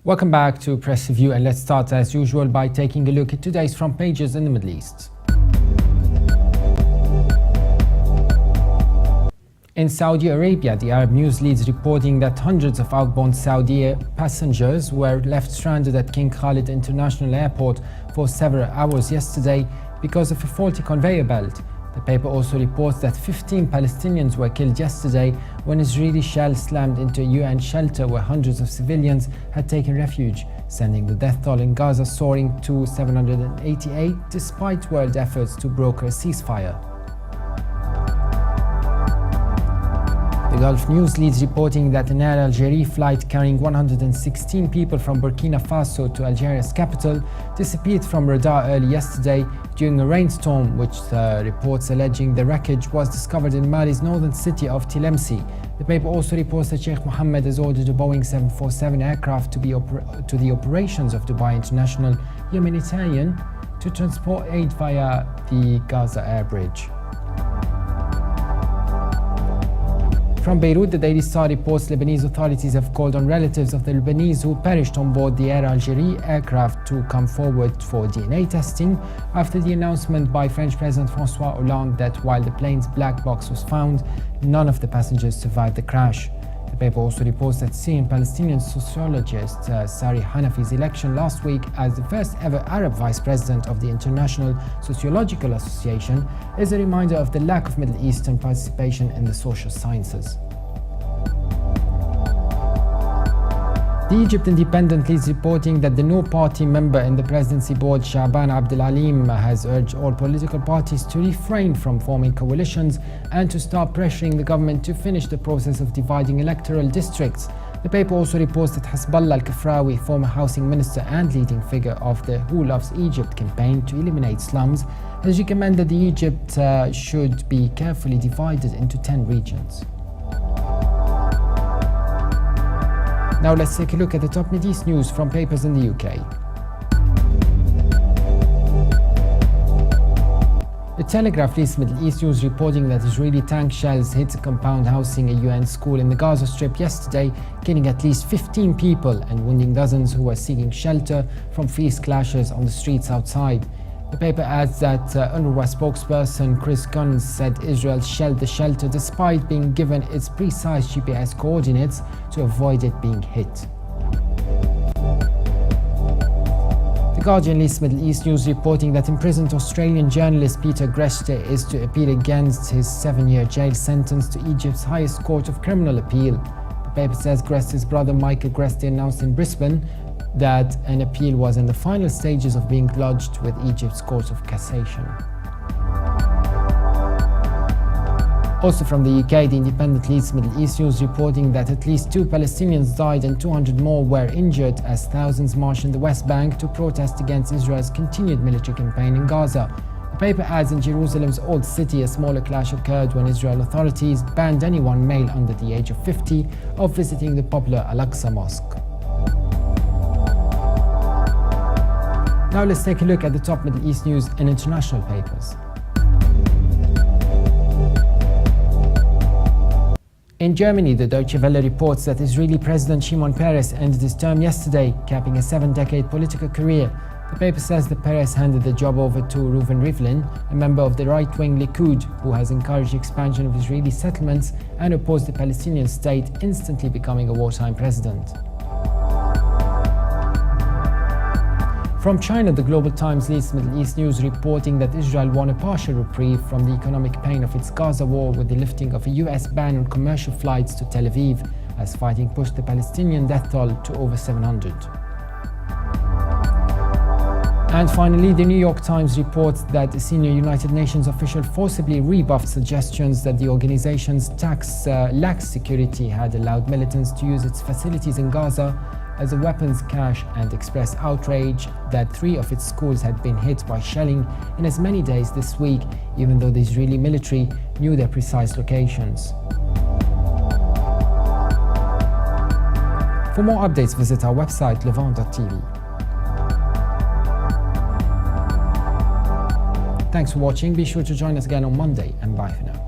Welcome back to Press Review, and let's start as usual by taking a look at today's front pages in the Middle East. In Saudi Arabia, the Arab News leads reporting that hundreds of outbound Saudi passengers were left stranded at King Khalid International Airport for several hours yesterday because of a faulty conveyor belt. The paper also reports that 15 Palestinians were killed yesterday when Israeli shells slammed into a UN shelter where hundreds of civilians had taken refuge, sending the death toll in Gaza soaring to 788 despite world efforts to broker a ceasefire. The Gulf News leads reporting that an Air Algeria flight carrying 116 people from Burkina Faso to Algeria's capital disappeared from radar early yesterday during a rainstorm, which reports alleging the wreckage was discovered in Mali's northern city of Tilemsi. The paper also reports that Sheikh Mohammed has ordered a Boeing 747 aircraft to the operations of Dubai International Humanitarian to transport aid via the Gaza air bridge. From Beirut, the Daily Star reports Lebanese authorities have called on relatives of the Lebanese who perished on board the Air Algeria aircraft to come forward for DNA testing after the announcement by French President François Hollande that while the plane's black box was found, none of the passengers survived the crash. The paper also reports that Syrian-Palestinian sociologist Sari Hanafi's election last week as the first ever Arab vice president of the International Sociological Association is a reminder of the lack of Middle Eastern participation in the social sciences. The Egypt Independent leads reporting that the no-party member in the presidency board, Shaban Abdelalim, has urged all political parties to refrain from forming coalitions and to start pressuring the government to finish the process of dividing electoral districts. The paper also reports that Hasballah al-Kafrawi, former housing minister and leading figure of the Who Loves Egypt campaign to eliminate slums, has recommended that Egypt should be carefully divided into 10 regions. Now let's take a look at the top Middle East news from papers in the UK. The Telegraph leads Middle East news reporting that Israeli tank shells hit a compound housing a UN school in the Gaza Strip yesterday, killing at least 15 people and wounding dozens who were seeking shelter from fierce clashes on the streets outside. The paper adds that UNRWA spokesperson Chris Gunn said Israel shelled the shelter despite being given its precise GPS coordinates to avoid it being hit. The Guardian leads Middle East news reporting that imprisoned Australian journalist Peter Greste is to appeal against his 7-year jail sentence to Egypt's highest court of criminal appeal. The paper says Greste's brother Michael Greste announced in Brisbane that an appeal was in the final stages of being lodged with Egypt's Court of Cassation. Also from the UK, the Independent leads Middle East news reporting that at least 2 Palestinians died and 200 more were injured as thousands marched in the West Bank to protest against Israel's continued military campaign in Gaza. The paper adds in Jerusalem's Old City, a smaller clash occurred when Israel authorities banned anyone male under the age of 50 of visiting the popular Al-Aqsa Mosque. Now let's take a look at the top Middle East news in international papers. In Germany, the Deutsche Welle reports that Israeli President Shimon Peres ended his term yesterday, capping a 7-decade political career. The paper says that Peres handed the job over to Reuven Rivlin, a member of the right-wing Likud, who has encouraged the expansion of Israeli settlements and opposed the Palestinian state, instantly becoming a wartime president. From China, the Global Times leads Middle East news reporting that Israel won a partial reprieve from the economic pain of its Gaza war with the lifting of a US ban on commercial flights to Tel Aviv, as fighting pushed the Palestinian death toll to over 700. And finally, the New York Times reports that a senior United Nations official forcibly rebuffed suggestions that the organization's lax security had allowed militants to use its facilities in Gaza as a weapons cache and expressed outrage that 3 of its schools had been hit by shelling in as many days this week, even though the Israeli military knew their precise locations. For more updates, visit our website levant.tv. Thanks for watching. Be sure to join us again on Monday, and bye for now.